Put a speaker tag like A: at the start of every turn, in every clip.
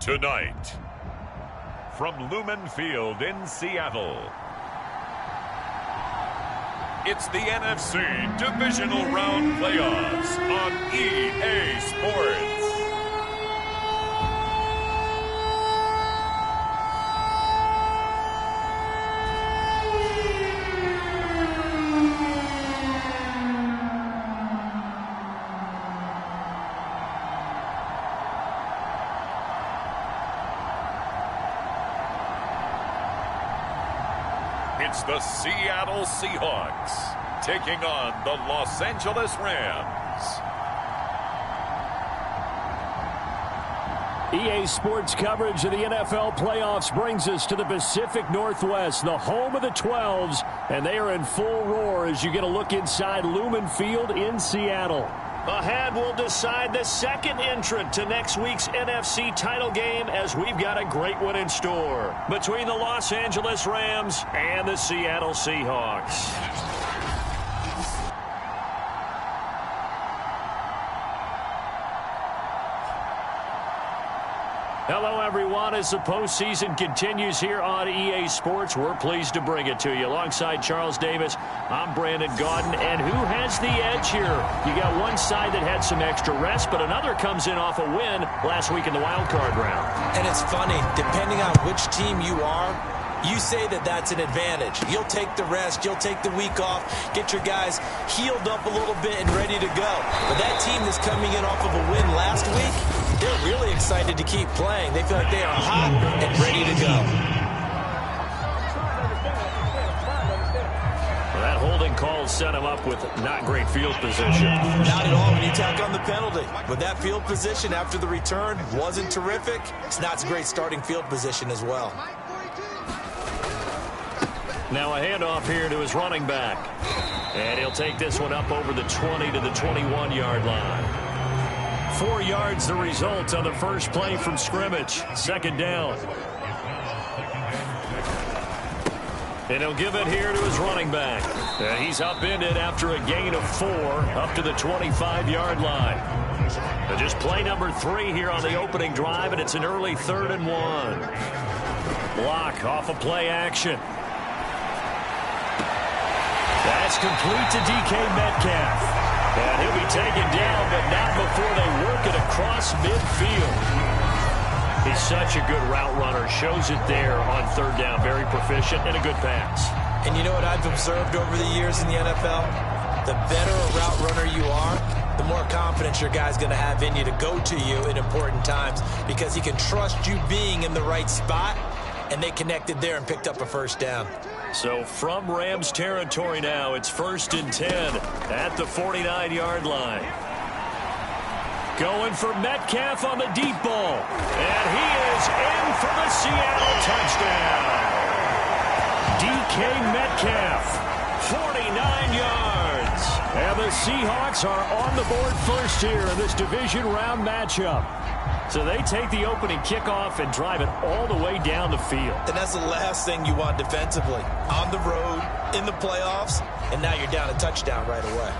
A: Tonight, from Lumen Field in Seattle, it's the NFC Divisional Round Playoffs on EA Sports. It's the Seattle Seahawks taking on the Los Angeles Rams.
B: EA Sports coverage of the NFL playoffs brings us to the Pacific Northwest, the home of the 12s, and they are in full roar as you get a look inside Lumen Field in Seattle. Ahead, we'll decide the second entrant to next week's NFC title game as we've got a great one in store between the Los Angeles Rams and the Seattle Seahawks. Hello, everyone. As the postseason continues here on EA Sports, we're pleased to bring it to you. Alongside Charles Davis, I'm Brandon Gaudin. And who has the edge here? You got one side that had some extra rest, but another comes in off a win last week in the wild card round.
C: And it's funny, depending on which team you are, you say that that's an advantage. You'll take the rest, you'll take the week off, get your guys healed up a little bit and ready to go. But that team that's coming in off of a win last week, they're really excited to keep playing. They feel like they are hot and ready to go.
B: Well, that holding call set him up with not great field position.
C: Not at all when you tack on the penalty. But that field position after the return wasn't terrific. It's not a great starting field position as well.
B: Now a handoff here to his running back. And he'll take this one up over the 20 to the 21-yard line. 4 yards the result on the first play from scrimmage. Second down. And he'll give it here to his running back. And he's upended after a gain of 4 up to the 25-yard line. And just play number 3 here on the opening drive, and it's an early 3rd and 1. Block off of play action. That's complete to DK Metcalf. And he'll be taken down, but not before they work it across midfield. He's such a good route runner. Shows it there on 3rd down. Very proficient and a good pass.
C: And you know what I've observed over the years in the NFL? The better a route runner you are, the more confidence your guy's going to have in you to go to you in important times because he can trust you being in the right spot, and they connected there and picked up a first down.
B: So from Rams territory now, it's 1st and 10 at the 49-yard line. Going for Metcalf on the deep ball. And he is in for the Seattle touchdown. DK Metcalf, 49 yards. And the Seahawks are on the board first here in this division round matchup. So they take the opening kickoff and drive it all the way down the field.
C: And that's the last thing you want defensively. On the road, in the playoffs, and now you're down a touchdown right away.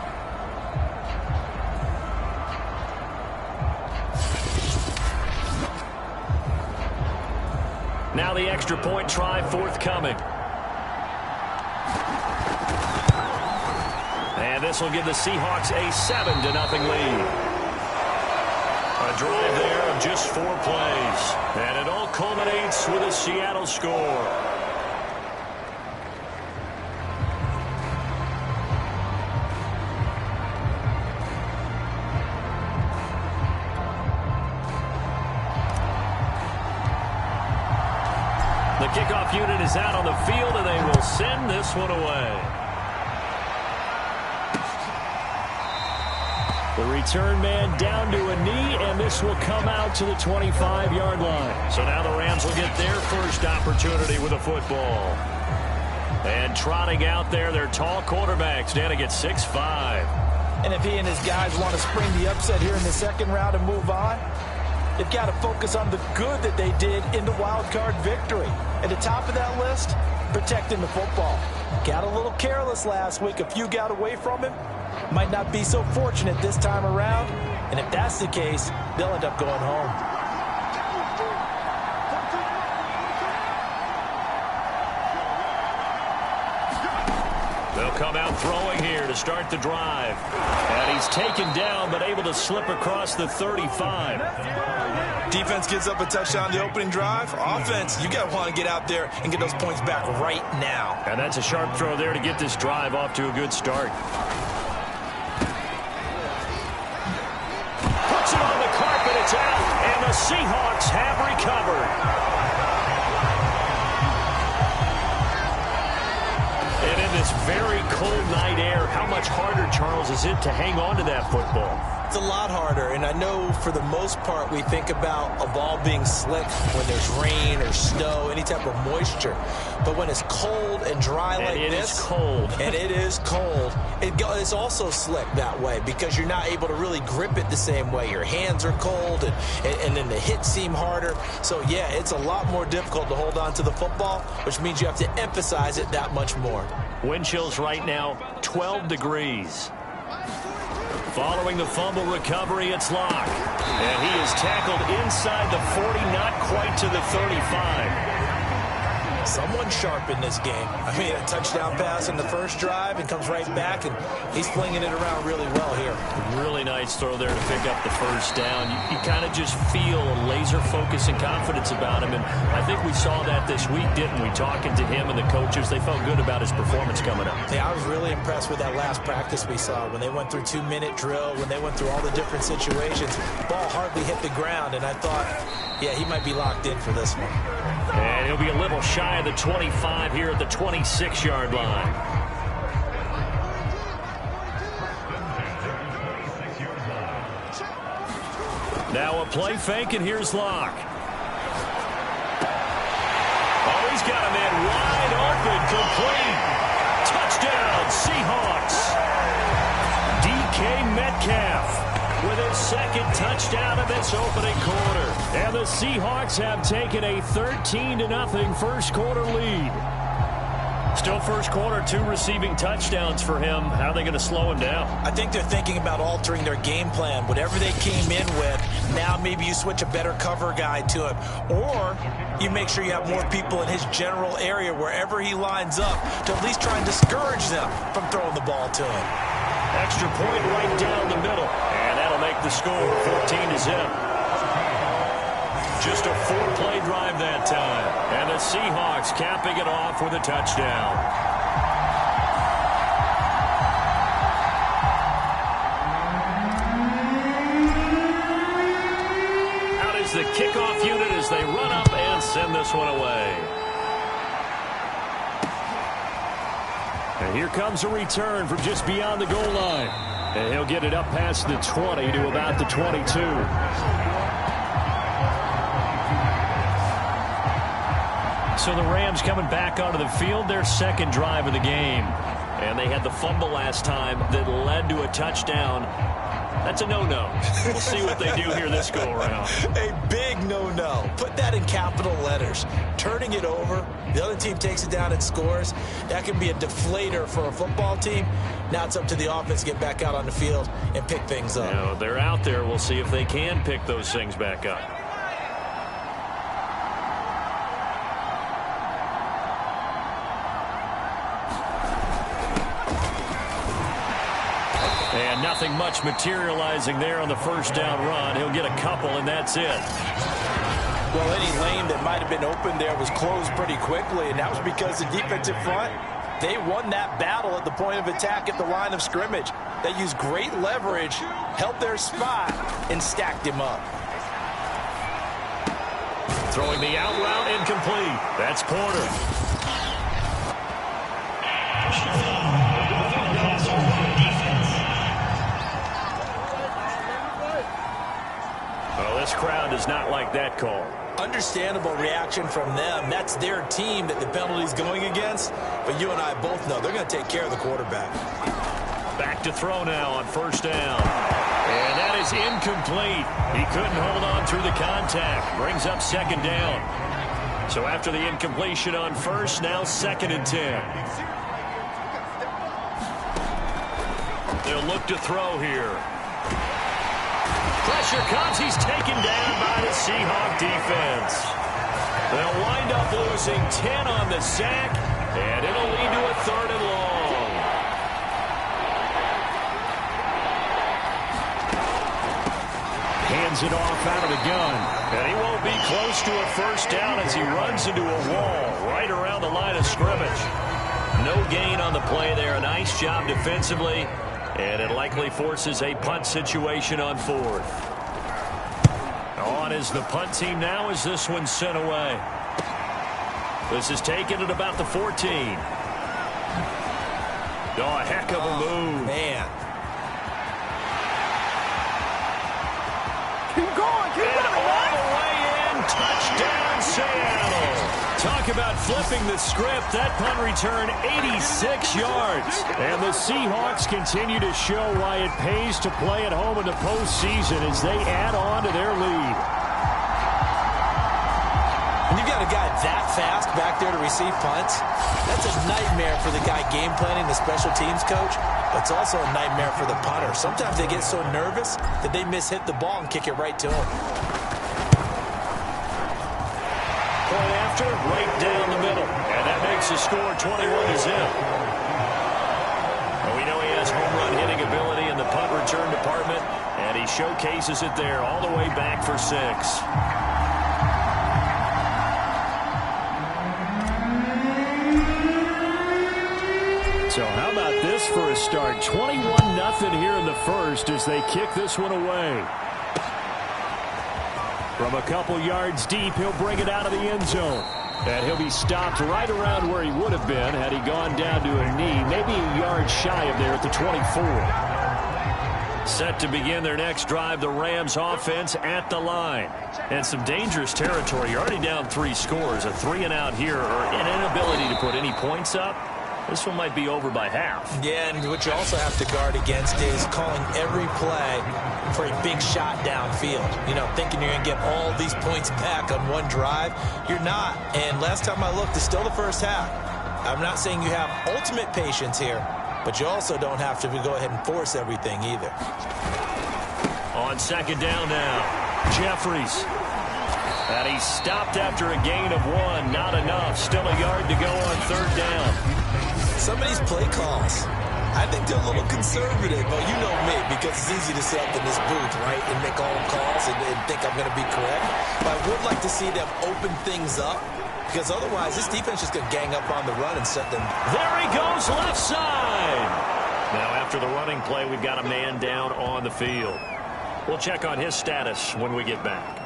B: Now the extra point try forthcoming. And this will give the Seahawks a 7-0 lead. A drive there of just 4 plays. And it all culminates with a Seattle score. The kickoff unit is out on the field, and they will send this one away. The return man down to a knee, and this will come out to the 25-yard line. So now the Rams will get their first opportunity with a football. And trotting out there, their tall quarterback standing at 6'5".
D: And if he and his guys want to spring the upset here in the second round and move on, they've got to focus on the good that they did in the wild card victory. At the top of that list, protecting the football. Got a little careless last week. A few got away from him. Might not be so fortunate this time around. And if that's the case, they'll end up going home.
B: They'll come out throwing here to start the drive. And he's taken down, but able to slip across the 35.
C: Defense gives up a touchdown the opening drive. Offense, you got to want to get out there and get those points back right now.
B: And that's a sharp throw there to get this drive off to a good start. Puts it on the carpet, it's out, and the Seahawks have recovered. And in this very cold night air, how much harder, Charles, is it to hang on to that football?
C: It's a lot harder, and I know for the most part we think about a ball being slick when there's rain or snow, any type of moisture. But when it's cold and dry like this,
B: it is cold.
C: And it is cold, it's also slick that way because you're not able to really grip it the same way. Your hands are cold, and then the hits seem harder. So, yeah, it's a lot more difficult to hold on to the football, which means you have to emphasize it that much more.
B: Wind chills right now, 12 degrees. Following the fumble recovery, it's Locke. And he is tackled inside the 40, not quite to the 35.
C: Someone sharp in this game. I mean, a touchdown pass in the first drive and comes right back, and he's flinging it around really well here.
B: Really nice throw there to pick up the first down. You kind of just feel a laser focus and confidence about him, and I think we saw that this week, didn't we? Talking to him and the coaches, they felt good about his performance coming up.
C: Yeah, I was really impressed with that last practice we saw when they went through 2-minute drill, when they went through all the different situations. Ball hardly hit the ground, and I thought, yeah, he might be locked in for this one.
B: And he'll be a little shy of the 25 here at the 26-yard line. Now a play fake, and here's Locke. Oh, he's got a man wide open, complete. Touchdown, Seahawks. DK Metcalf with his second touchdown of this opening quarter. And the Seahawks have taken a 13-0 first quarter lead. Still first quarter, 2 receiving touchdowns for him. How are they going to slow him down?
C: I think they're thinking about altering their game plan. Whatever they came in with, now maybe you switch a better cover guy to him. Or you make sure you have more people in his general area wherever he lines up to at least try and discourage them from throwing the ball to him.
B: Extra point right down the middle. And that'll make the score 14-0. Just a 4-play drive that time. And the Seahawks capping it off with a touchdown. Out is the kickoff unit as they run up and send this one away. And here comes a return from just beyond the goal line. And he'll get it up past the 20 to about the 22. So the Rams coming back onto the field, their second drive of the game. And they had the fumble last time that led to a touchdown. That's a no-no. We'll see what they do here this go-around.
C: A big no-no. Put that in capital letters. Turning it over, the other team takes it down and scores. That can be a deflator for a football team. Now it's up to the offense to get back out on the field and pick things up.
B: You know, they're out there. We'll see if they can pick those things back up. And nothing much materializing there on the first down run. He'll get a couple, and that's it.
D: Well, any lane that might have been open there was closed pretty quickly, and that was because the defensive front, they won that battle at the point of attack at the line of scrimmage. They used great leverage, held their spot, and stacked him up.
B: Throwing the out route, incomplete. That's Porter. Well, this crowd does not like that call.
C: Understandable reaction from them. That's their team that the penalty's going against. But you and I both know they're going to take care of the quarterback.
B: Back to throw now on first down. And that is incomplete. He couldn't hold on through the contact. Brings up second down. So after the incompletion on first, now 2nd and 10. They'll look to throw here. Pressure comes. He's taken down by the Seahawk defense. They'll wind up losing 10 on the sack, and it'll lead to a 3rd and long. hands it off out of the gun. And he won't be close to a first down as he runs into a wall right around the line of scrimmage. No gain on the play there. A nice job defensively. And it likely forces a punt situation on fourth. On is the punt team now as this one's sent away. This is taken at about the 14. Oh, a heck of a move.
C: Man.
B: Keep going, all the way in. Touchdown, Seattle. Talk about flipping the script. That punt return, 86 yards. And the Seahawks continue to show why it pays to play at home in the postseason as they add on to their lead.
C: When you've got a guy that fast back there to receive punts, that's a nightmare for the guy game planning, the special teams coach. But it's also a nightmare for the punter. Sometimes they get so nervous that they miss-hit the ball and kick it right to him.
B: Point after, right down the middle. And that makes the score 21-0. And we know he has home run hitting ability in the punt return department. And he showcases it there all the way back for 6. So how about this for a start? 21-0 here in the first as they kick this one away. From a couple yards deep, he'll bring it out of the end zone. And he'll be stopped right around where he would have been had he gone down to a knee, maybe a yard shy of there at the 24. Set to begin their next drive, the Rams offense at the line. And some dangerous territory. You're already down 3 scores. A 3-and-out here or an inability to put any points up. This one might be over by half. Yeah, and what you also have to guard against is calling every play for a big shot downfield. You know, thinking you're going to get all these points back on one drive. You're not. And last time I looked, it's still the first half. I'm not saying you have ultimate patience here, but you also don't have to go ahead and force everything either. On second down now, Jeffries. And he's stopped after a gain of 1. Not enough. Still a yard to go on third down. Some of these play calls, I think they're a little conservative. Well, you know me, because it's easy to sit up in this booth, right, and make all calls and think I'm going to be correct. But I would like to see them open things up, because otherwise this defense is going to gang up on the run and set them. There he goes, left side. Now after the running play, we've got a man down on the field. We'll check on his status when we get back.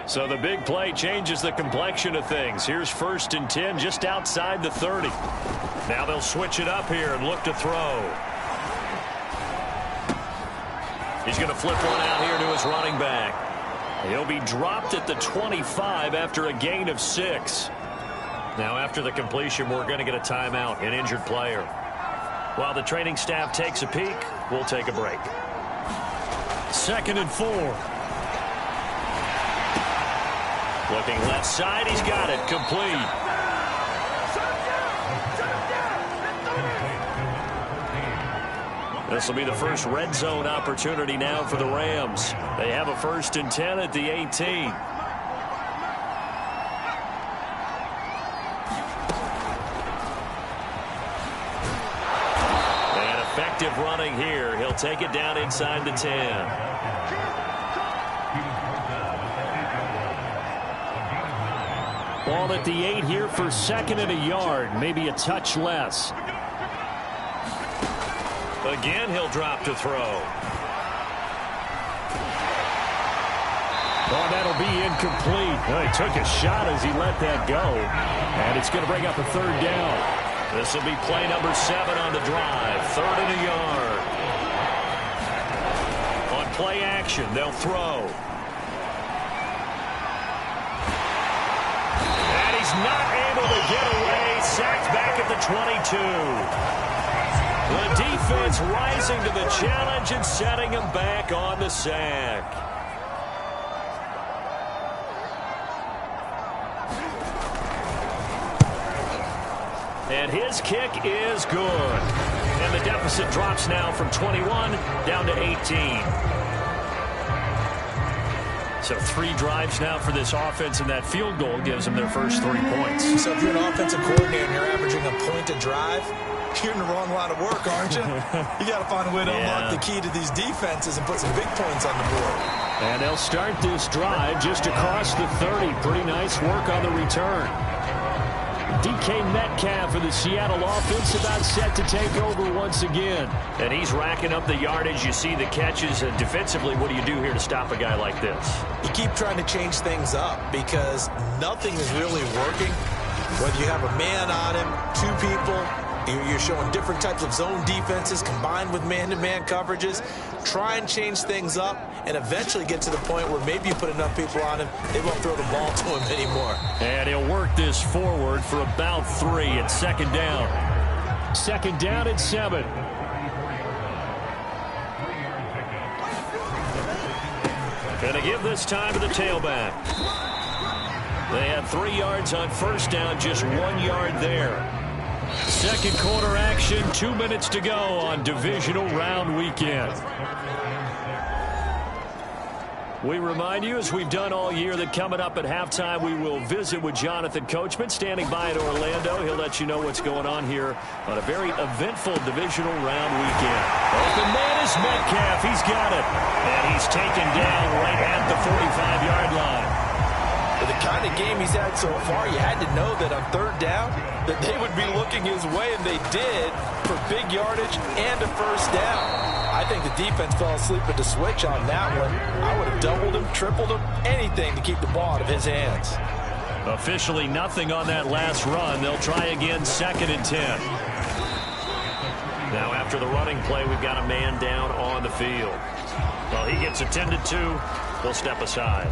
B: So the big play changes the complexion of things. Here's 1st and 10 just outside the 30. Now they'll switch it up here and look to throw. He's going to flip one out here to his running back. He'll be dropped at the 25 after a gain of 6. Now after the completion, we're going to get a timeout, an injured player. While the training staff takes a peek, we'll take a break. 2nd and 4. Looking left side, he's got it, complete. This will be the first red zone opportunity now for the Rams. They have a 1st and 10 at the 18. And effective running here. He'll take it down inside the 10. Ball at the 8 here for 2nd and a yard, maybe a touch less. Again, he'll drop to throw. Oh, that'll be incomplete. Well, he took a shot as he let that go. And it's going to bring up a 3rd down. This will be play number 7 on the drive. 3rd and a yard. On play action, they'll throw. Not able to get away. Sacked back at the 22. The defense rising to the challenge and setting him back on the sack. And his kick is good. And the deficit drops now from 21 down to 18. So 3 drives now for this offense, and that field goal gives them their first 3 points.
C: So if you're an offensive coordinator and you're averaging a point a drive, you're in the wrong line of work, aren't you? You got to find a way to unlock the key to these defenses and put some big points on the board.
B: And they'll start this drive just across the 30. Pretty nice work on the return. DK Metcalf for the Seattle offense about set to take over once again. And he's racking up the yardage. You see the catches. Defensively, what do you do here to stop a guy like this?
C: You keep trying to change things up because nothing is really working. Whether you have a man on him, 2 people, you're showing different types of zone defenses combined with man-to-man coverages. Try and change things up and eventually get to the point where maybe you put enough people on him, they won't throw the ball to him anymore.
B: And he'll work this forward for about 3 at second down. Second down at 7. Gonna give this time to the tailback. They had 3 yards on first down, just 1 yard there. Second quarter action, 2 minutes to go on divisional round weekend. We remind you, as we've done all year, that coming up at halftime, we will visit with Jonathan Coachman, standing by in Orlando. He'll let you know what's going on here on a very eventful divisional round weekend. Open man is Metcalf. He's got it. And he's taken down right at the 45-yard line.
D: With the kind of game he's had so far, you had to know that on third down that they would be looking his way, and they did, for big yardage and a first down. I think the defense fell asleep at the switch on that one. I would have doubled him, tripled him, anything to keep the ball out of his hands.
B: Officially nothing on that last run. They'll try again, 2nd and 10. Now after the running play, we've got a man down on the field. Well, he gets attended to. They'll step aside.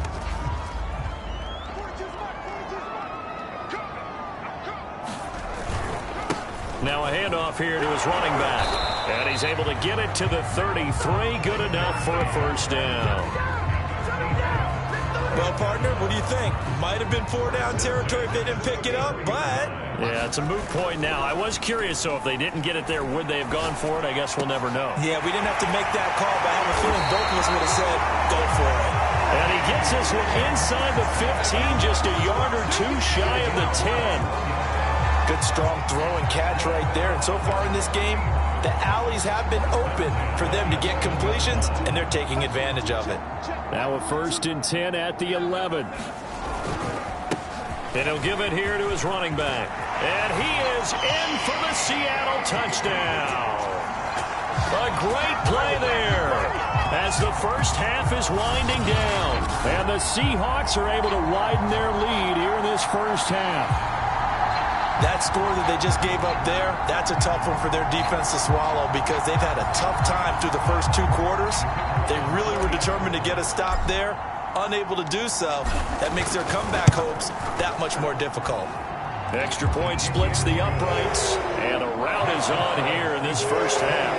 B: Now a handoff here to his running back. And he's able to get it to the 33. Good enough for a first down.
C: Well, partner, what do you think? Might have been 4-down territory if they didn't pick it up, but...
B: Yeah, it's a moot point now. I was curious, so if they didn't get it there, would they have gone for it? I guess we'll never know.
C: Yeah, we didn't have to make that call, but I have a feeling both of us would have said, go for it.
B: And he gets this one inside the 15, just a yard or 2 shy of the 10.
D: Good, strong throw and catch right there. And so far in this game, the alleys have been open for them to get completions, and they're taking advantage of it.
B: Now a 1st and 10 at the 11. And he'll give it here to his running back. And he is in for the Seattle touchdown. A great play there as the first half is winding down. And the Seahawks are able to widen their lead here in this first half.
D: That score that they just gave up there, that's a tough one for their defense to swallow because they've had a tough time through the first 2 quarters. They really were determined to get a stop there, unable to do so. That makes their comeback hopes that much more difficult.
B: Extra point splits the uprights, and a rout is on here in this first half.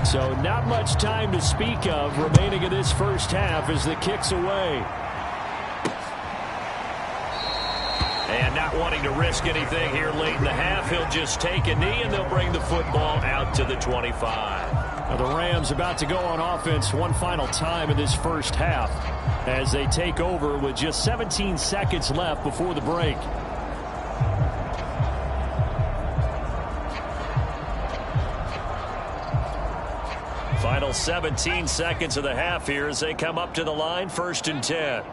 B: So not much time to speak of remaining in this first half as the kick's away. And not wanting to risk anything here late in the half, he'll just take a knee and they'll bring the football out to the 25. Now the Rams about to go on offense one final time in this first half as they take over with just 17 seconds left before the break. Final 17 seconds of the half here as they come up to the line, 1st and 10.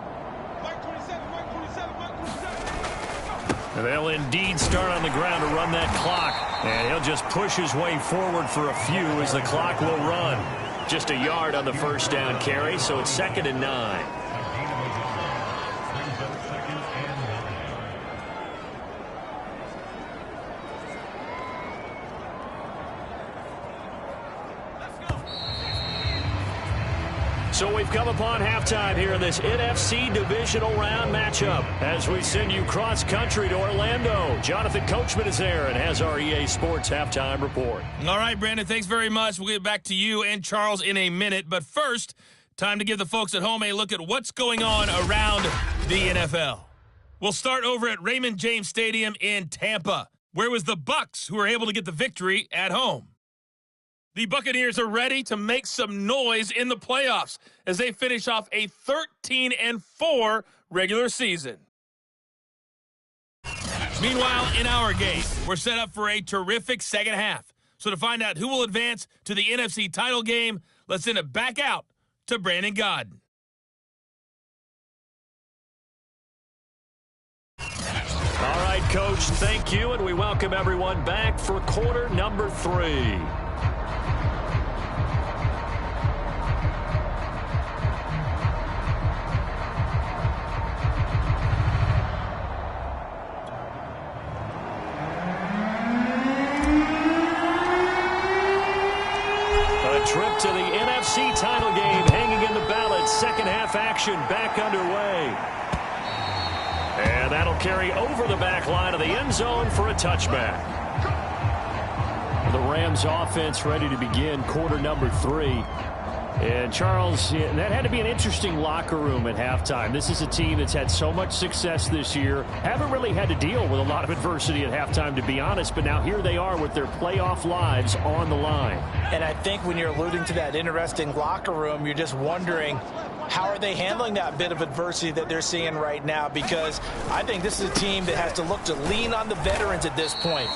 B: And they'll indeed start on the ground to run that clock. And he'll just push his way forward for a few as the clock will run. Just a yard on the first down carry, so it's 2nd and 9. So we've come upon halftime here in this NFC divisional round matchup as we send you cross-country to Orlando. Jonathan Coachman is there and has our EA Sports halftime report.
E: All right, Brandon, thanks very much. We'll get back to you and Charles in a minute. But first, time to give the folks at home a look at what's going on around the NFL. We'll start over at Raymond James Stadium in Tampa, where it was the Bucs who were able to get the victory at home. The Buccaneers are ready to make some noise in the playoffs as they finish off a 13-4 regular season. Meanwhile, in our game, we're set up for a terrific second half. So to find out who will advance to the NFC title game, let's send it back out to Brandon Godden.
B: All right, Coach, thank you, and we welcome everyone back for quarter number 3. Trip to the NFC title game hanging in the balance. Second half action back underway. And that'll carry over the back line of the end zone for a touchback. The Rams offense ready to begin quarter number 3. And Charles, that had to be an interesting locker room at halftime. This is a team that's had so much success this year. Haven't really had to deal with a lot of adversity at halftime, to be honest. But now here they are with their playoff lives on the line.
D: And I think when you're alluding to that interesting locker room, you're just wondering, how are they handling that bit of adversity that they're seeing right now? Because I think this is a team that has to look to lean on the veterans at this point.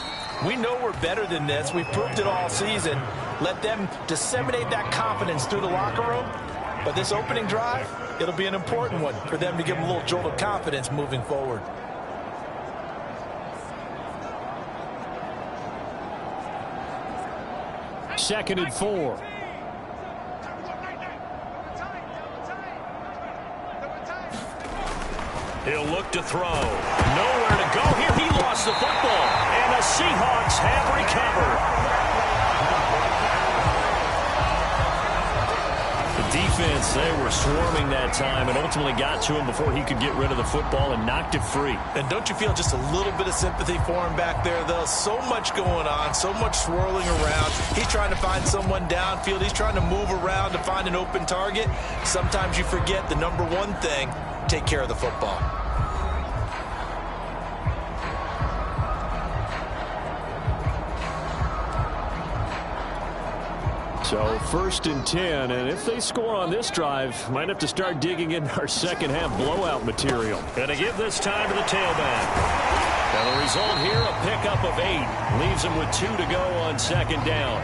D: We know we're better than this. We've proved it all season. Let them disseminate that confidence through the locker room. But this opening drive, it'll be an important one for them to give them a little jolt of confidence moving forward.
B: Second and 4. He'll look to throw. Nowhere to go here. He lost the football. And the Seahawks have recovered. The defense, they were swarming that time and ultimately got to him before he could get rid of the football and knocked it free.
C: And don't you feel just a little bit of sympathy for him back there, though? So much going on, so much swirling around. He's trying to find someone downfield. He's trying to move around to find an open target. Sometimes you forget the number one thing: take care of the football.
B: So first and 10, and if they score on this drive, might have to start digging in our second half blowout material. And to give this time to the tailback. And the result here, a pickup of 8. Leaves him with 2 to go on second down.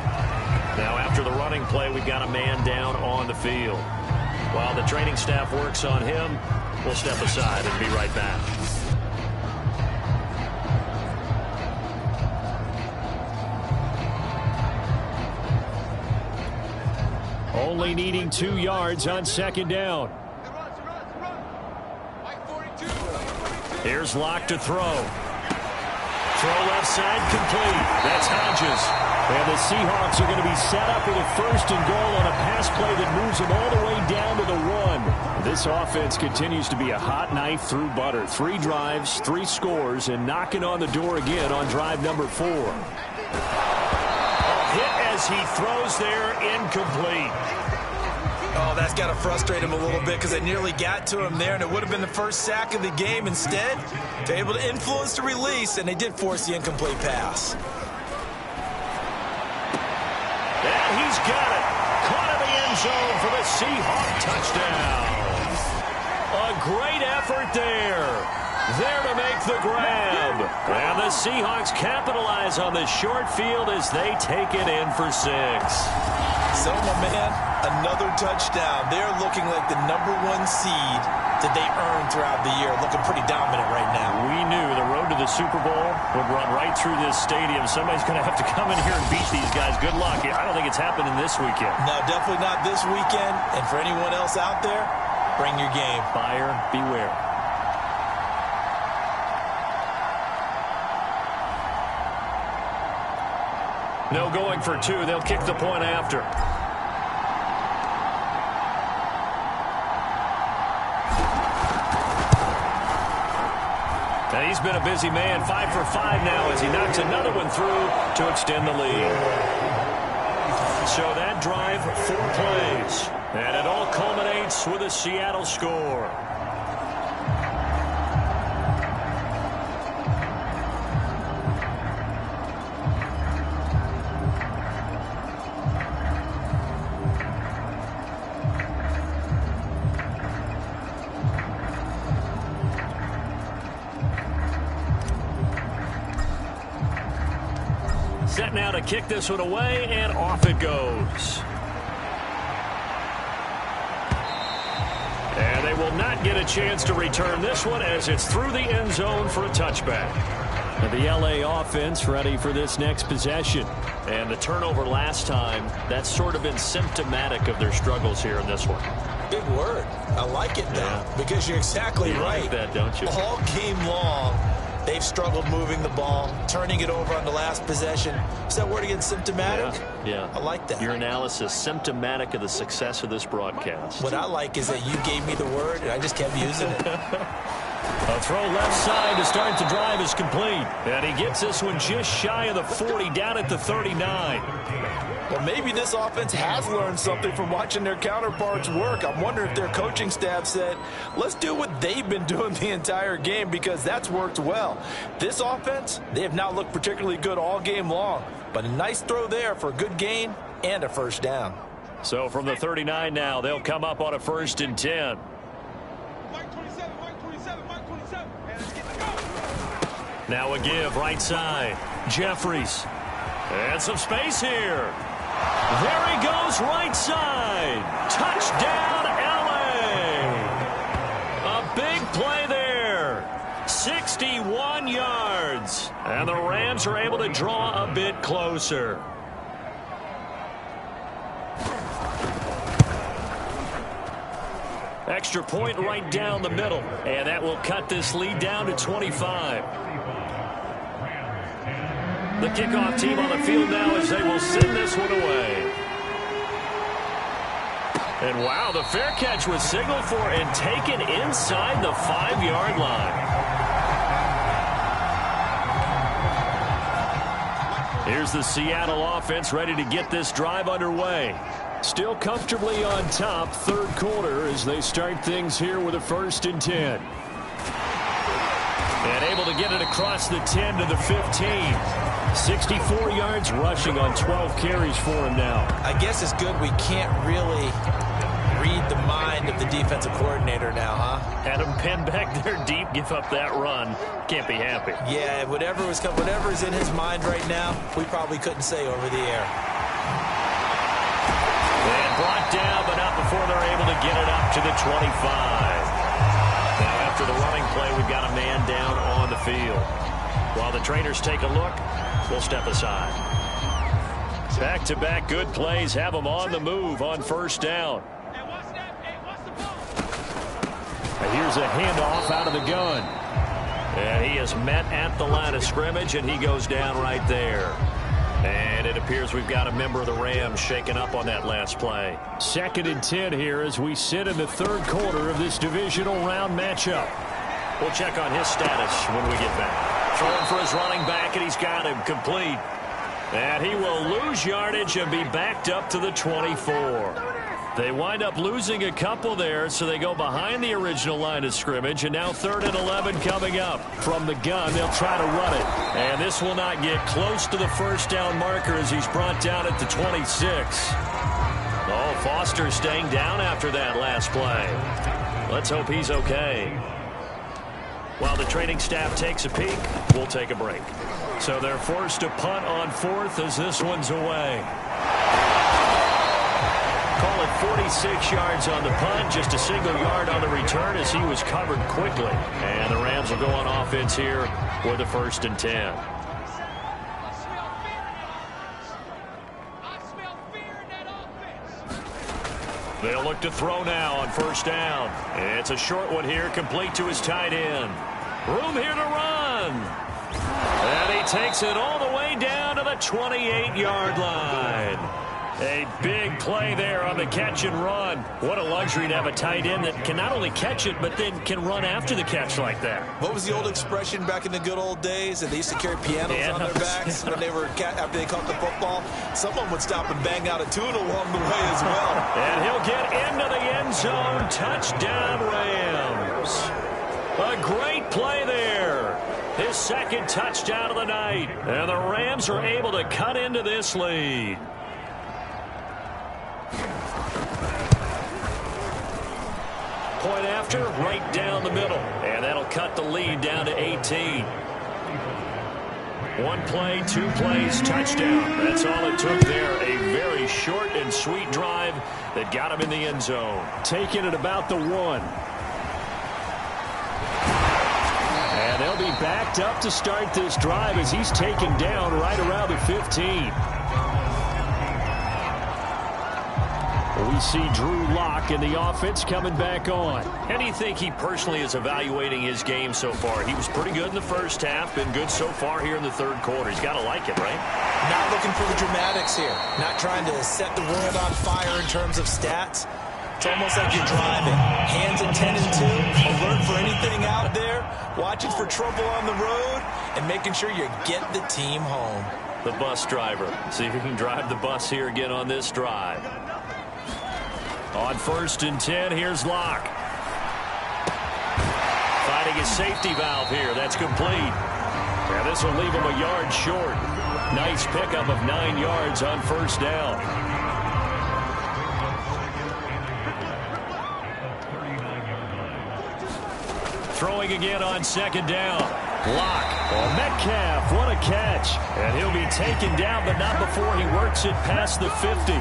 B: Now after the running play, we've got a man down on the field. While the training staff works on him, we'll step aside and be right back. Only needing 2 yards on second down. Here's Locke to throw. Throw left side, complete. That's Hodges. And the Seahawks are going to be set up with a first and goal on a pass play that moves them all the way down to the 1. This offense continues to be a hot knife through butter. 3 drives, 3 scores, and knocking on the door again on drive number 4. Hit as he throws there, incomplete.
C: Oh, that's got to frustrate him a little bit because they nearly got to him there, and it would have been the first sack of the game. Instead, they're able to influence the release, and they did force the incomplete pass.
B: And he's got it. Caught in the end zone for the Seahawk touchdown. A great effort there. There to make the grab. And the Seahawks capitalize on the short field as they take it in for 6.
C: So, my man, another touchdown. They're looking like the number 1 seed that they earned throughout the year. Looking pretty dominant right now.
B: We knew the road to the Super Bowl would run right through this stadium. Somebody's going to have to come in here and beat these guys. Good luck. I don't think it's happening this weekend.
C: No, definitely not this weekend. And for anyone else out there, bring your game.
B: Buyer beware. No going for 2. They'll kick the point after. And he's been a busy man. 5 for 5 now as he knocks another one through to extend the lead. So that drive, 4 plays. And it all culminates with a Seattle score. set now to kick this one away, and off it goes. And they will not get a chance to return this one as it's through the end zone for a touchback. And the LA offense ready for this next possession. And the turnover last time, that's sort of been symptomatic of their struggles here in this one.
C: Big word. I like it now because you're exactly right.
B: Like that, don't you?
C: All game long, they've struggled moving the ball, turning it over on the last possession. Is that word again, symptomatic?
B: Yeah.
C: I like that.
B: Your analysis, symptomatic of the success of this broadcast.
C: What I like is that you gave me the word, and I just kept using it.
B: A throw left side to start the drive is complete. And he gets this one just shy of the 40, down at the 39.
D: Well, maybe this offense has learned something from watching their counterparts work. I'm wondering if their coaching staff said, let's do what they've been doing the entire game because that's worked well. This offense, they have not looked particularly good all game long. But a nice throw there for a good gain and a first down.
B: So from the 39 now, they'll come up on a 1st and 10. Now a give right side. Jeffries. And some space here. There he goes right side. Touchdown, LA. A big play there. 61 yards. And the Rams are able to draw a bit closer. Extra point right down the middle. And that will cut this lead down to 25. The kickoff team on the field now as they will send this one away. And wow, the fair catch was signaled for and taken inside the 5-yard line. Here's the Seattle offense ready to get this drive underway. Still comfortably on top, 3rd quarter as they start things here with a 1st and 10. And able to get it across the 10 to the 15. 64 yards rushing on 12 carries for him now.
C: I guess it's good we can't really read the mind of the defensive coordinator now, huh?
B: Had him pinned back there deep, give up that run. Can't be happy.
C: Yeah, whatever's in his mind right now, we probably couldn't say over the air.
B: And brought down, but not before they're able to get it up to the 25. Now after the running play, we've got a man down on the field. While the trainers take a look, we'll step aside. Back-to-back good plays have them on the move on 1st down. And here's a handoff out of the gun. And he is met at the line of scrimmage, and he goes down right there. And it appears we've got a member of the Rams shaken up on that last play. 2nd and 10 here as we sit in the 3rd quarter of this divisional round matchup. We'll check on his status when we get back. Throwing for his running back, and he's got him complete. And he will lose yardage and be backed up to the 24. They wind up losing a couple there, so they go behind the original line of scrimmage, and now 3rd and 11 coming up. From the gun, they'll try to run it. And this will not get close to the 1st down marker as he's brought down at the 26. Oh, Foster staying down after that last play. Let's hope he's okay. While the training staff takes a peek, we'll take a break. So they're forced to punt on 4th as this one's away. Call it 46 yards on the punt, just a single yard on the return as he was covered quickly. And the Rams will go on offense here with a 1st and 10. They'll look to throw now on 1st down. It's a short one here, complete to his tight end. Room here to run. And he takes it all the way down to the 28-yard line. A big play there on the catch and run. What a luxury to have a tight end that can not only catch it, but then can run after the catch like that.
C: What was the old expression back in the good old days that they used to carry pianos on their backs when they were after they caught the football? Someone would stop and bang out a tune along the way as well.
B: And he'll get into the end zone. Touchdown, Rams. A great play there. His 2nd touchdown of the night. And the Rams are able to cut into this lead. Point after, right down the middle. And that'll cut the lead down to 18. One play, 2 plays, touchdown. That's all it took there. A very short and sweet drive that got him in the end zone. Taking it about the 1. And they'll be backed up to start this drive as he's taken down right around the 15. We see Drew Lock in the offense coming back on. How do you think he personally is evaluating his game so far? He was pretty good in the first half, been good so far here in the third quarter. He's got to like it, right?
C: Not looking for the dramatics here. Not trying to set the world on fire in terms of stats. It's almost like you're driving. Hands at 10 and 2. Alert for anything out there. Watching for trouble on the road. And making sure you get the team home.
B: The bus driver. See if he can drive the bus here again on this drive. On 1st and 10, here's Locke. Finding his safety valve here. That's complete. And this will leave him a yard short. Nice pickup of 9 yards on 1st down. Throwing again on 2nd down. Locke. Oh, Metcalf, what a catch. And he'll be taken down, but not before he works it past the 50.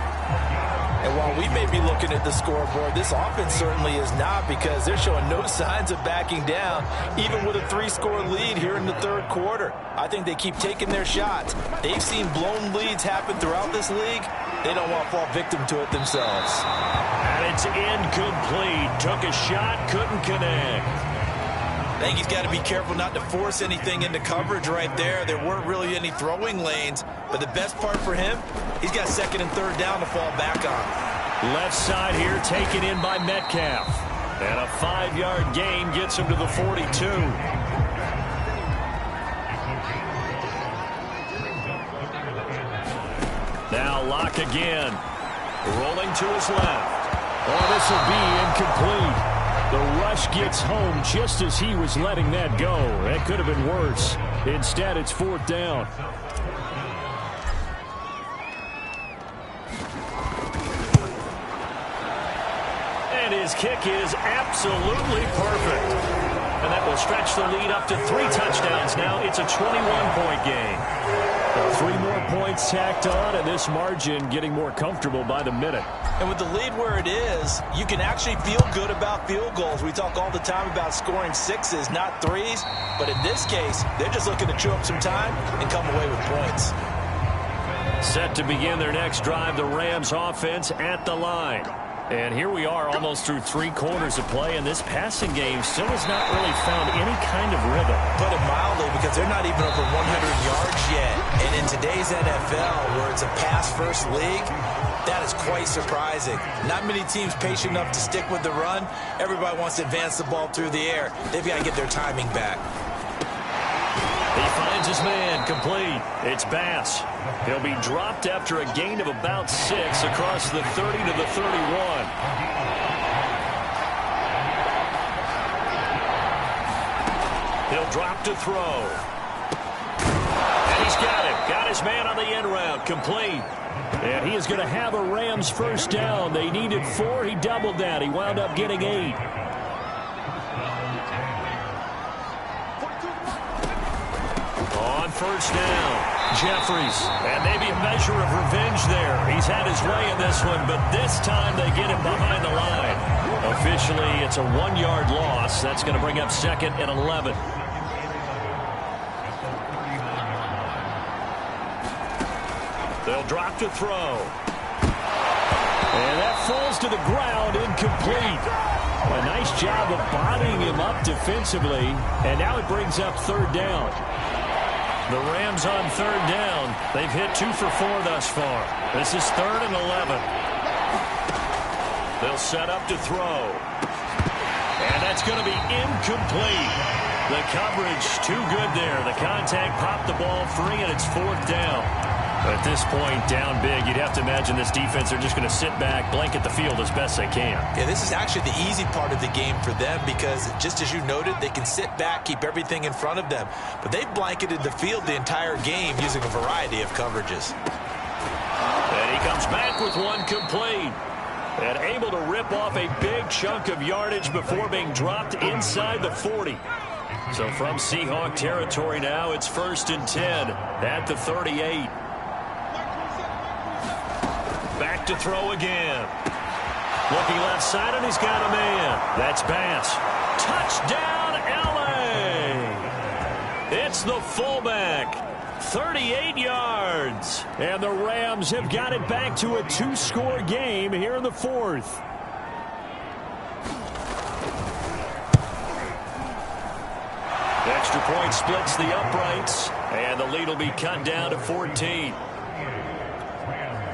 D: And while we may be looking at the scoreboard, this offense certainly is not, because they're showing no signs of backing down, even with a 3-score lead here in the third quarter. I think they keep taking their shots. They've seen blown leads happen throughout this league. They don't want to fall victim to it themselves.
B: And it's incomplete. Took a shot, couldn't connect.
C: I think he's got to be careful not to force anything into coverage right there. There weren't really any throwing lanes. But the best part for him, he's got 2nd and 3rd down to fall back on.
B: Left side here taken in by Metcalf. And a 5-yard gain gets him to the 42. Now Locke again. Rolling to his left. Oh, this will be incomplete. The rush gets home just as he was letting that go. That could have been worse. Instead, it's 4th down. And his kick is absolutely perfect. And that will stretch the lead up to 3 touchdowns now. It's a 21-point game. 3 more points tacked on, and this margin getting more comfortable by the minute.
D: And with the lead where it is, you can actually feel good about field goals. We talk all the time about scoring 6s, not 3s. But in this case, they're just looking to chew up some time and come away with points.
B: Set to begin their next drive, the Rams offense at the line. And here we are almost through 3 quarters of play, and this passing game still has not really found any kind of rhythm.
C: Put it mildly, because they're not even over 100 yards yet. And in today's NFL, where it's a pass-first league, that is quite surprising. Not many teams patient enough to stick with the run. Everybody wants to advance the ball through the air. They've got to get their timing back.
B: He finds his man, complete. It's Bass. He'll be dropped after a gain of about 6 across the 30 to the 31. He'll drop to throw. And he's got it. Got his man on the end route, complete. And he is going to have a Rams first down. They needed 4. He doubled that. He wound up getting 8. On 1st down, Jeffries. And maybe a measure of revenge there. He's had his way in this one, but this time they get him behind the line. Officially, it's a 1-yard loss. That's going to bring up 2nd and 11. They'll drop to throw. And that falls to the ground, incomplete. A nice job of bodying him up defensively. And now it brings up 3rd down. The Rams on 3rd down. They've hit 2 for 4 thus far. This is 3rd and 11. They'll set up to throw. And that's going to be incomplete. The coverage too good there. The contact popped the ball free, and it's 4th down. At this point, down big, you'd have to imagine this defense are just going to sit back, blanket the field as best they can.
C: Yeah, this is actually the easy part of the game for them, because just as you noted, they can sit back, keep everything in front of them. But they've blanketed the field the entire game using a variety of coverages.
B: And he comes back with one complete. And able to rip off a big chunk of yardage before being dropped inside the 40. So from Seahawk territory now, it's 1st and 10 at the 38. Back to throw again. Looking left side, and he's got a man. That's Bass. Touchdown, L.A. It's the fullback. 38 yards. And the Rams have got it back to a 2-score game here in the 4th. Extra point splits the uprights, and the lead will be cut down to 14.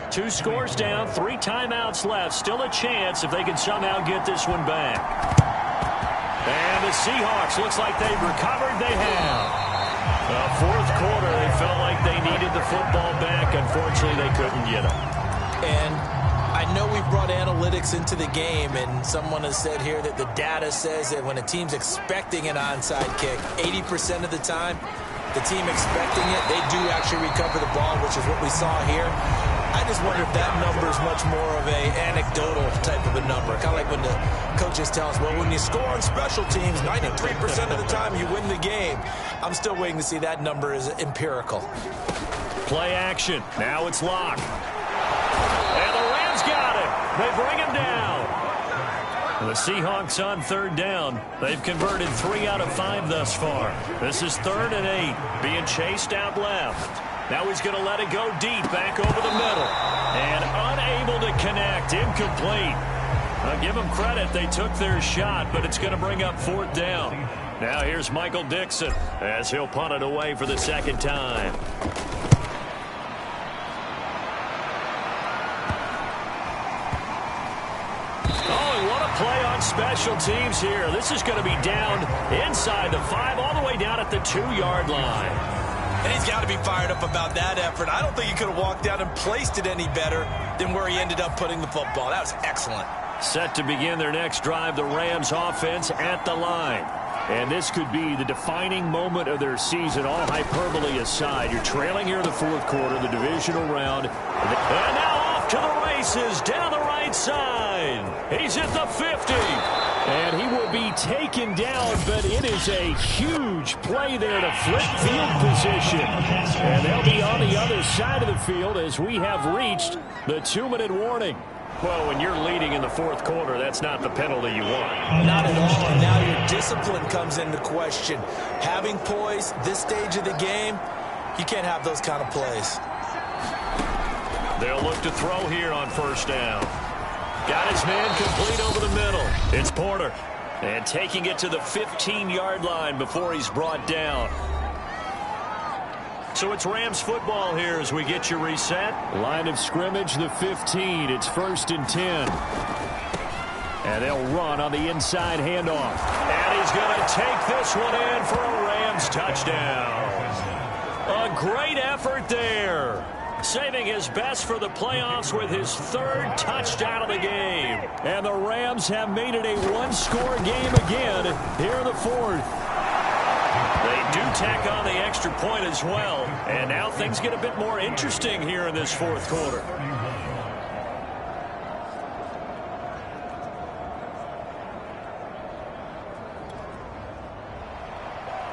B: 2 scores down, 3 timeouts left. Still a chance if they can somehow get this one back. And the Seahawks, looks like they've recovered. They have. The 4th quarter, they felt like they needed the football back. Unfortunately, they couldn't get it.
C: And I know we've brought analytics into the game, and someone has said here that the data says that when a team's expecting an onside kick, 80% of the time, the team expecting it, they do actually recover the ball, which is what we saw here. I just wonder if that number is much more of a anecdotal type of a number. Kind of like when the coaches tell us, well, when you score on special teams, 93% of the time you win the game. I'm still waiting to see that number is empirical.
B: Play action. Now it's Locke. And the Rams got him. They bring him down. The Seahawks on 3rd down. They've converted 3 out of 5 thus far. This is 3rd and 8. Being chased out left. Now he's going to let it go deep, back over the middle. And unable to connect, incomplete. I'll give them credit, they took their shot, but it's going to bring up 4th down. Now here's Michael Dixon as he'll punt it away for the 2nd time. Oh, and what a play on special teams here. This is going to be down inside the 5, all the way down at the 2-yard line.
C: And he's got to be fired up about that effort. I don't think he could have walked down and placed it any better than where he ended up putting the football. That was excellent.
B: Set to begin their next drive, the Rams offense at the line. And this could be the defining moment of their season, all hyperbole aside. You're trailing here in the 4th quarter, the divisional round. And now off to the races, down the right side. He's at the 50. And he will be taken down, but it is a huge play there to flip field position. And they'll be on the other side of the field as we have reached the 2-minute warning. Well, when you're leading in the 4th quarter, that's not the penalty you want.
C: Not at all. And now your discipline comes into question. Having poise this stage of the game, you can't have those kind of plays.
B: They'll look to throw here on 1st down. Got his man complete over the middle. It's Porter. And taking it to the 15-yard line before he's brought down. So it's Rams football here as we get you reset. Line of scrimmage, the 15. It's 1st and 10. And they'll run on the inside handoff. And he's going to take this one in for a Rams touchdown. A great effort there. Saving his best for the playoffs with his 3rd touchdown of the game. And the Rams have made it a 1-score game again here in the 4th. They do tack on the extra point as well. And now things get a bit more interesting here in this 4th quarter.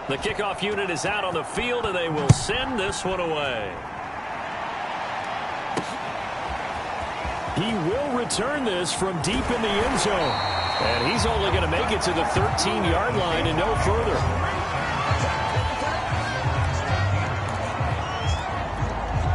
B: The kickoff unit is out on the field, and they will send this one away. He will return this from deep in the end zone. And he's only going to make it to the 13-yard line and no further.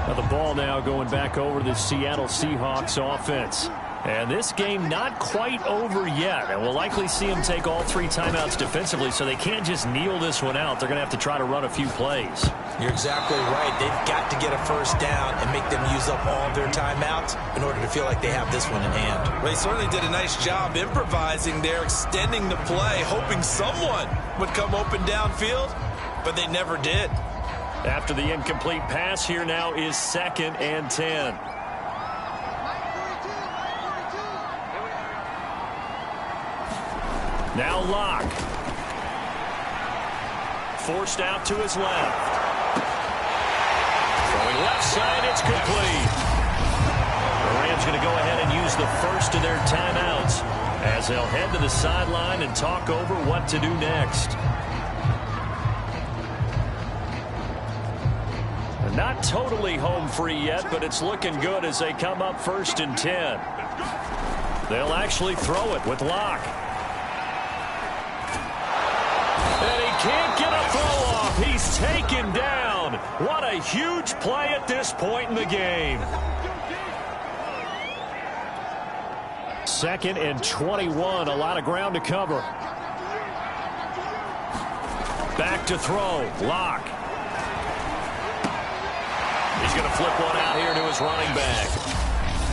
B: Now the ball now going back over to the Seattle Seahawks offense. And this game not quite over yet. And we'll likely see them take all 3 timeouts defensively, so they can't just kneel this one out. They're going to have to try to run a few plays.
C: You're exactly right. They've got to get a 1st down and make them use up all their timeouts in order to feel like they have this one in hand. Well, they certainly did a nice job improvising there, extending the play, hoping someone would come open downfield, but they never did.
B: After the incomplete pass, here now is 2nd and 10. Now Locke. Forced out to his left. Throwing left side, it's complete. The Rams going to go ahead and use the 1st of their timeouts as they'll head to the sideline and talk over what to do next. Not totally home free yet, but it's looking good as they come up 1st and 10. They'll actually throw it with Locke. And he can't get a throw off. He's taken down. What a huge play at this point in the game. 2nd and 21. A lot of ground to cover. Back to throw. Locke. He's going to flip one out here to his running back.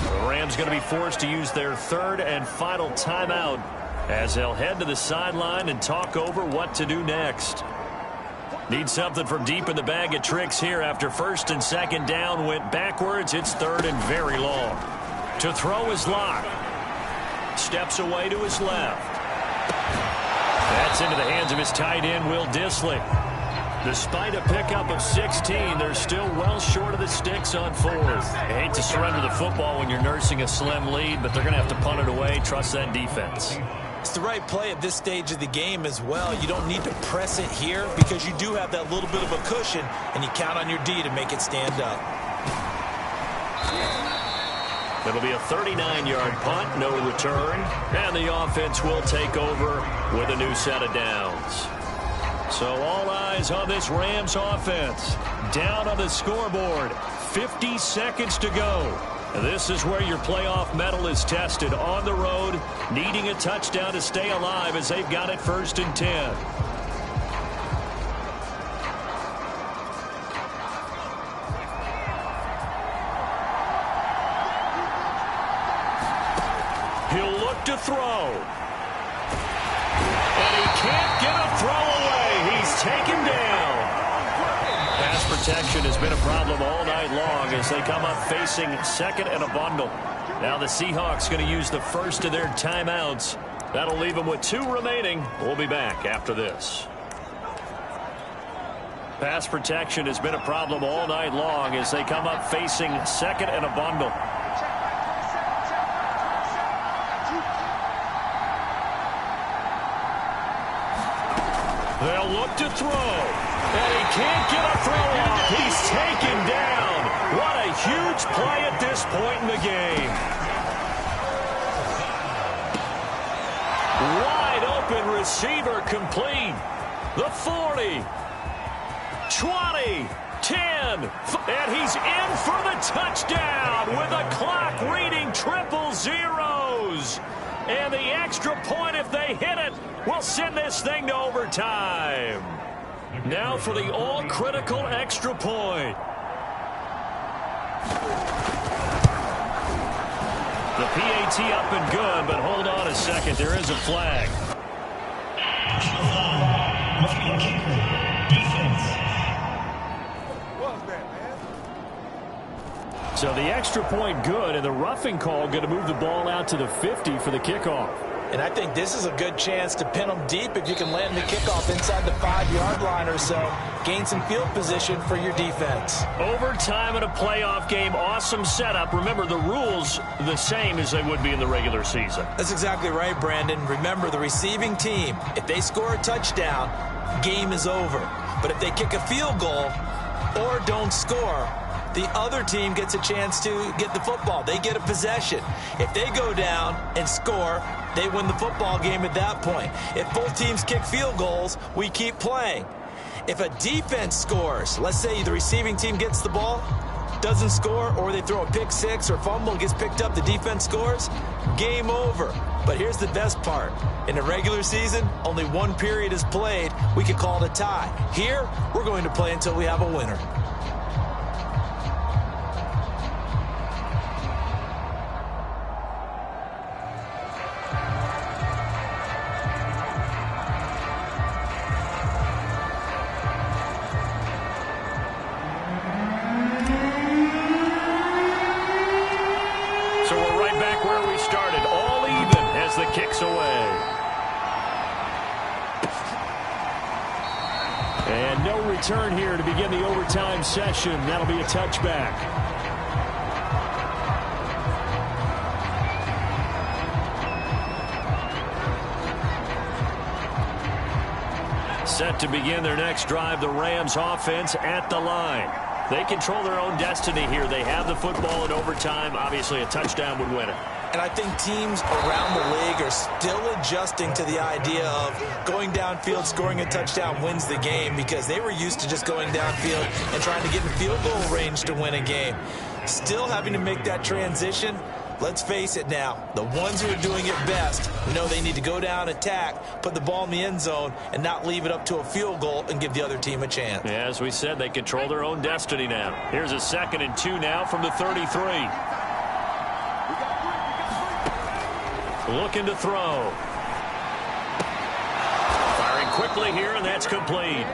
B: The Rams going to be forced to use their 3rd and final timeout as they'll head to the sideline and talk over what to do next. Need something from deep in the bag of tricks here after 1st and 2nd down went backwards. It's 3rd and very long. To throw is Locke. Steps away to his left. That's into the hands of his tight end, Will Dissly. Despite a pickup of 16, they're still well short of the sticks on 4th. I hate to surrender the football when you're nursing a slim lead, but they're going to have to punt it away. Trust that defense.
C: It's the right play at this stage of the game as well. You don't need to press it here because you do have that little bit of a cushion, and you count on your D to make it stand up.
B: It'll be a 39-yard punt, no return, and the offense will take over with a new set of downs. So all eyes on this Rams offense. Down on the scoreboard, 50 seconds to go. This is where your playoff mettle is tested on the road, needing a touchdown to stay alive as they've got it 1st and 10. He'll look to throw. And he can't get a throw away. He's taken down. Pass protection has been a problem all night long as they come up facing 2nd and a bundle. Now the Seahawks going to use the first of their timeouts. That'll leave them with 2 remaining. We'll be back after this. Pass protection has been a problem all night long as they come up facing 2nd and a bundle. They'll look to throw. And he can't get a throw off. He's taken down. What a huge play at this point in the game. Wide open receiver complete. The 40. 20. 10. And he's in for the touchdown with the clock reading triple zeros. And the extra point, if they hit it, will send this thing to overtime. Now for the all-critical extra point. The PAT up and good, but hold on a second. There is a flag. So the extra point good, and the roughing call going to move the ball out to the 50 for the kickoff.
D: And I think this is a good chance to pin them deep if you can land the kickoff inside the 5-yard line or so. Gain some field position for your defense.
B: Overtime in a playoff game, awesome setup. Remember, the rules the same as they would be in the regular season.
C: That's exactly right, Brandon. Remember, the receiving team, if they score a touchdown, game is over. But if they kick a field goal or don't score, the other team gets a chance to get the football. They get a possession. If they go down and score, they win the football game at that point. If both teams kick field goals, we keep playing. If a defense scores, let's say the receiving team gets the ball, doesn't score, or they throw a pick six or fumble, gets picked up, the defense scores, game over. But here's the best part. In a regular season, only one period is played. We could call it a tie. Here, we're going to play until we have a winner.
B: The kicks away. And no return here to begin the overtime session. That'll be a touchback. Set to begin their next drive, the Rams offense at the line. They control their own destiny here. They have the football in overtime. Obviously, a touchdown would win it.
C: And I think teams around the league are still adjusting to the idea of going downfield, scoring a touchdown wins the game, because they were used to just going downfield and trying to get in field goal range to win a game. Still having to make that transition. Let's face it now, the ones who are doing it best know they need to go down, attack, put the ball in the end zone, and not leave it up to a field goal and give the other team a chance.
B: Yeah, as we said, they control their own destiny now. Here's a 2nd and 2 now from the 33. Looking to throw. Firing quickly here, and that's complete.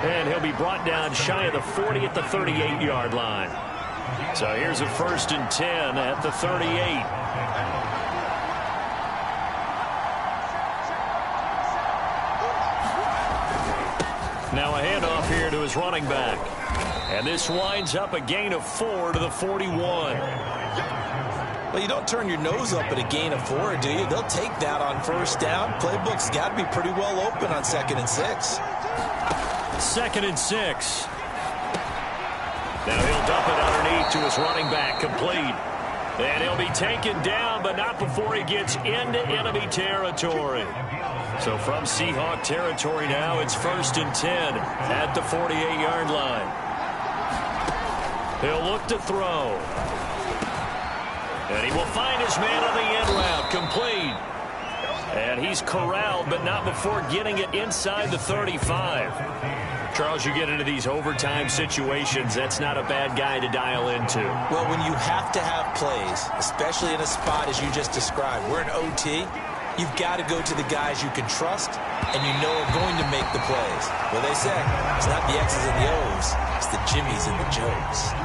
B: And he'll be brought down shy of the 40 at the 38-yard line. So here's a 1st and 10 at the 38. Now a handoff here to his running back. And this winds up a gain of 4 to the 41.
C: Well, you don't turn your nose up at a gain of 4, do you? They'll take that on 1st down. Playbook's got to be pretty well open on 2nd and 6.
B: 2nd and 6. Now he'll dump it underneath to his running back, complete. And he'll be taken down, but not before he gets into enemy territory. So from Seahawk territory now, it's 1st and 10 at the 48-yard line. He'll look to throw. And he will find his man on the end route, complete. And he's corralled, but not before getting it inside the 35. Charles, you get into these overtime situations, that's not a bad guy to dial into.
C: Well, when you have to have plays, especially in a spot as you just described, we're in OT, you've got to go to the guys you can trust and you know are going to make the plays. Well, they say it's not the X's and the O's, it's the Jimmies and the Joes.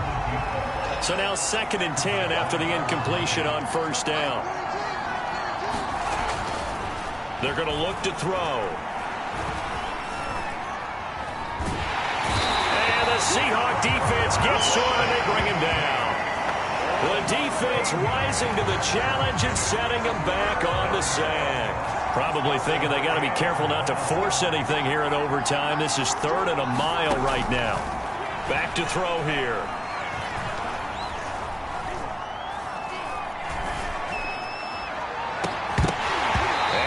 B: So now 2nd and 10 after the incompletion on 1st down. They're going to look to throw. Seahawk defense gets to him and they bring him down. The defense rising to the challenge and setting him back on the sack. Probably thinking they got to be careful not to force anything here in overtime. This is 3rd and a mile right now. Back to throw here.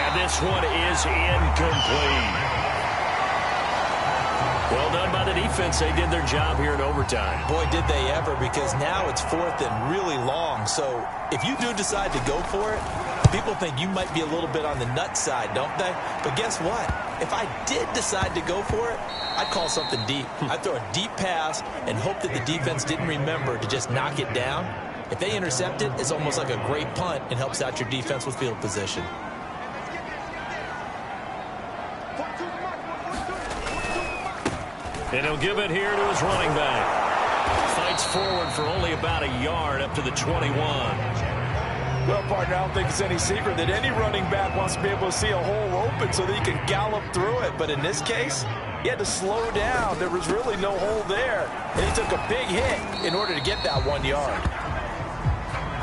B: And this one is incomplete. Well done by the defense. They did their job here in overtime.
C: Boy, did they ever, because now it's 4th and really long. So if you do decide to go for it, people think you might be a little bit on the nut side, don't they? But guess what? If I did decide to go for it, I'd call something deep. I'd throw a deep pass and hope that the defense didn't remember to just knock it down. If they intercept it, it's almost like a great punt and helps out your defense with field position.
B: And he'll give it here to his running back. Fights forward for only about a yard up to the 21.
D: Well, partner, I don't think it's any secret that any running back wants to be able to see a hole open so that he can gallop through it. But in this case, he had to slow down. There was really no hole there. And he took a big hit in order to get that 1 yard.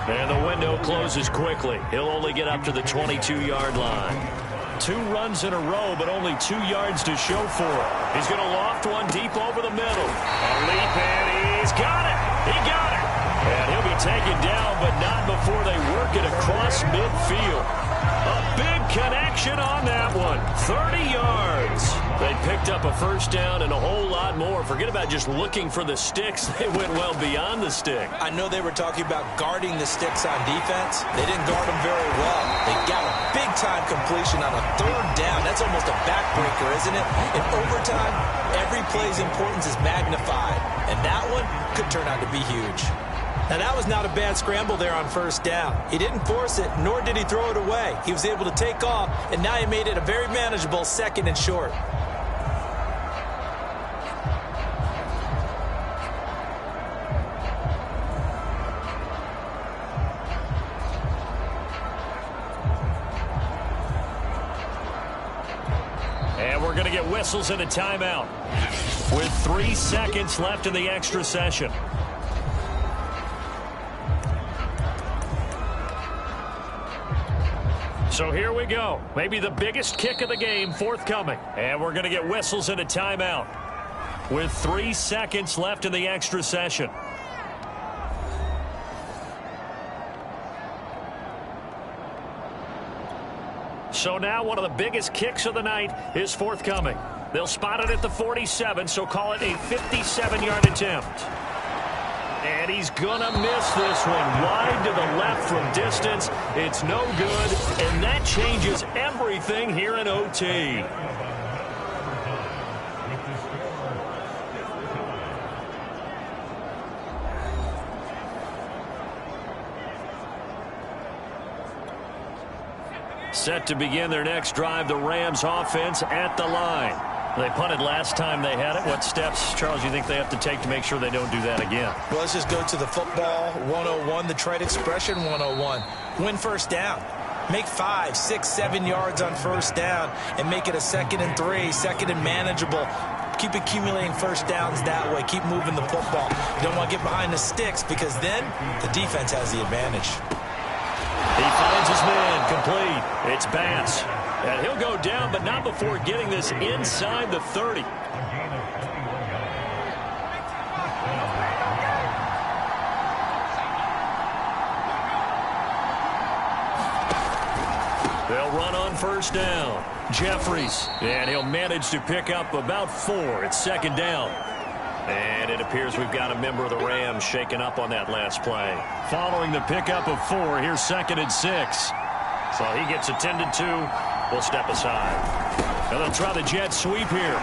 B: And the window closes quickly. He'll only get up to the 22-yard line. 2 runs in a row, but only 2 yards to show for it. He's going to loft one deep over the middle. A leap, and he's got it. He got it. And he'll be taken down, but not before they work it across midfield. A big connection on that one. 30 yards. They picked up a 1st down and a whole lot more. Forget about just looking for the sticks. They went well beyond the stick.
C: I know they were talking about guarding the sticks on defense. They didn't guard them very well. They got a big-time completion on a 3rd down. That's almost a backbreaker, isn't it? In overtime, every play's importance is magnified. And that one could turn out to be huge. Now, that was not a bad scramble there on 1st down. He didn't force it, nor did he throw it away. He was able to take off, and now he made it a very manageable 2nd and short.
B: And we're going to get whistles and a timeout with 3 seconds left in the extra session. So here we go. Maybe the biggest kick of the game forthcoming. And we're going to get whistles and a timeout. with 3 seconds left in the extra session. So now one of the biggest kicks of the night is forthcoming. They'll spot it at the 47, so call it a 57-yard attempt. And he's going to miss this one. Wide to the left from distance. It's no good, and that changes everything here in OT. Set to begin their next drive, the Rams offense at the line. They punted last time they had it. What steps, Charles, you think they have to take to make sure they don't do that again?
D: Well, let's just go to the football 101, the trade expression 101. Win first down. Make 5, 6, 7 yards on first down and make it a 2nd and 3, 2nd and manageable. Keep accumulating first downs that way. Keep moving the football. You don't want to get behind the sticks because then the defense has the advantage.
B: He finds his man, complete. It's Bass. And he'll go down, but not before getting this inside the 30. They'll run on first down. Jeffries, and he'll manage to pick up about 4. It's 2nd down. And it appears we've got a member of the Rams shaken up on that last play. Following the pickup of 4, here's 2nd and 6. So he gets attended to. We'll step aside. And they'll try the jet sweep here.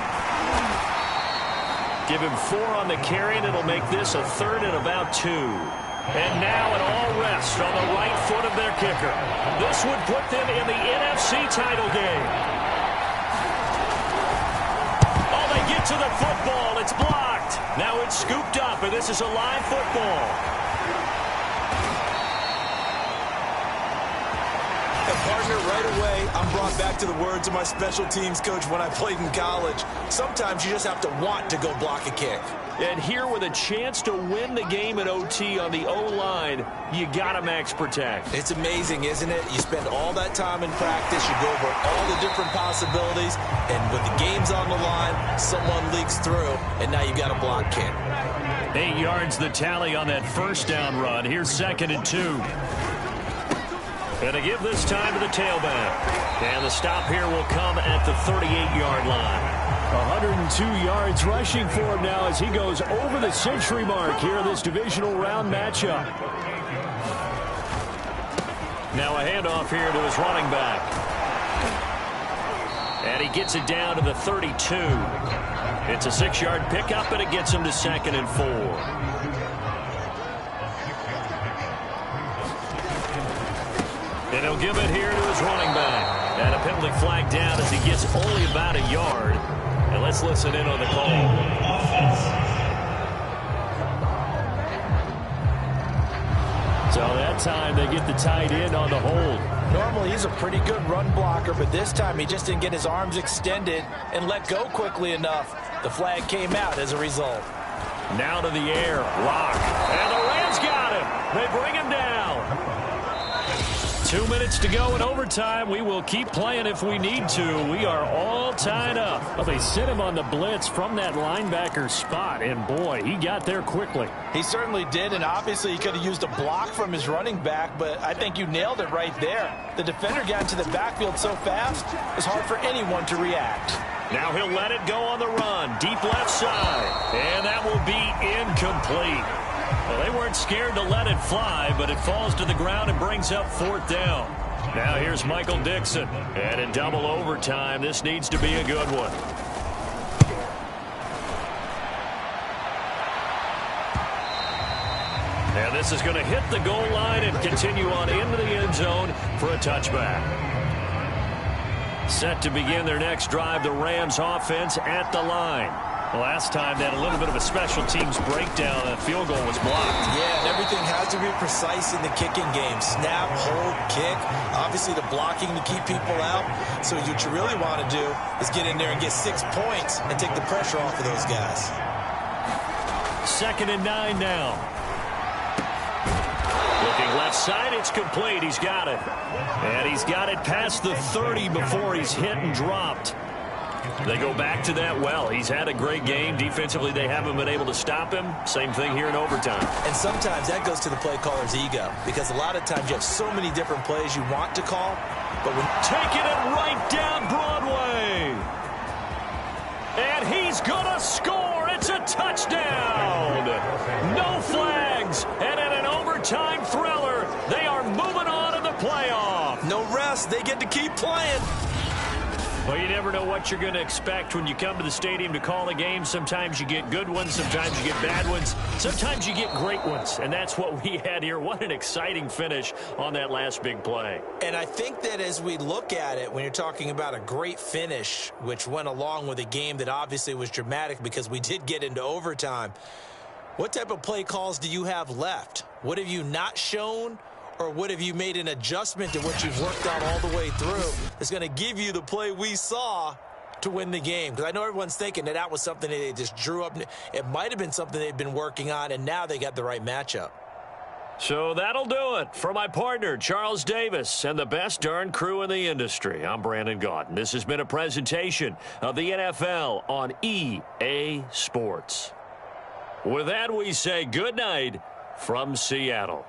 B: Give him 4 on the carry, and it'll make this a 3rd and about 2. And now it all rests on the right foot of their kicker. This would put them in the NFC title game. Oh, they get to the football. It's blocked. Now it's scooped up, and this is a live football.
C: And partner, right away, I'm brought back to the words of my special teams coach when I played in college. Sometimes you just have to want to go block a kick.
B: And here with a chance to win the game in OT on the O-line, you got to max protect.
C: It's amazing, isn't it? You spend all that time in practice, you go over all the different possibilities, and with the game's on the line, someone leaks through, and now you've got a block kick.
B: 8 yards the tally on that first down run. Here's 2nd and 2. And to give this time to the tailback. And the stop here will come at the 38-yard line. 102 yards rushing for him now as he goes over the century mark here in this divisional round matchup. Now a handoff here to his running back. And he gets it down to the 32. It's a 6-yard pickup, and it gets him to 2nd and 4. And he'll give it here to his running back. And a penalty flag down as he gets only about a yard. And let's listen in on the call. So that time they get the tight end on the hold.
D: Normally he's a pretty good run blocker, but this time he just didn't get his arms extended and let go quickly enough. The flag came out as a result.
B: Now to the air. Lock. And the Rams got him. They bring him down. 2 minutes to go in overtime. We will keep playing if we need to. We are all tied up. Well, they sent him on the blitz from that linebacker spot, and boy, he got there quickly.
D: He certainly did, and obviously he could have used a block from his running back, but I think you nailed it right there. The defender got into the backfield so fast, it was hard for anyone to react.
B: Now he'll let it go on the run. Deep left side. And that will be incomplete. Well, they weren't scared to let it fly, but it falls to the ground and brings up 4th down. Now here's Michael Dixon. And in double overtime, this needs to be a good one. And this is going to hit the goal line and continue on into the end zone for a touchback. Set to begin their next drive, the Rams offense at the line. Last time they had a little bit of a special teams breakdown. That field goal was blocked.
C: Yeah, and everything has to be precise in the kicking game. Snap, hold, kick. Obviously the blocking to keep people out. So what you really want to do is get in there and get 6 points and take the pressure off of those guys.
B: 2nd and 9 now. Looking left side, it's complete. He's got it. And he's got it past the 30 before he's hit and dropped. They go back to that well. He's had a great game. Defensively, they haven't been able to stop him. Same thing here in overtime.
C: And sometimes that goes to the play caller's ego, because a lot of times you have so many different plays you want to call, but when
B: taking it right down Broadway. And he's going to score. It's a touchdown. No flags. And in an overtime thriller, they are moving on in the playoff.
C: no rest, they get to keep playing.
B: Well, you never know what you're going to expect when you come to the stadium to call a game. Sometimes you get good ones. Sometimes you get bad ones. Sometimes you get great ones. And that's what we had here. What an exciting finish on that last big play.
C: And I think that as we look at it, when you're talking about a great finish, which went along with a game that obviously was dramatic because we did get into overtime, what type of play calls do you have left? What have you not shown? Or what have you made an adjustment to what you've worked out all the way through that's going to give you the play we saw to win the game? Because I know everyone's thinking that that was something that they just drew up. It might have been something they've been working on, and now they got the right matchup.
B: So that'll do it for my partner, Charles Davis, and the best darn crew in the industry. I'm Brandon Gaudin. This has been a presentation of the NFL on EA Sports. With that, we say good night from Seattle.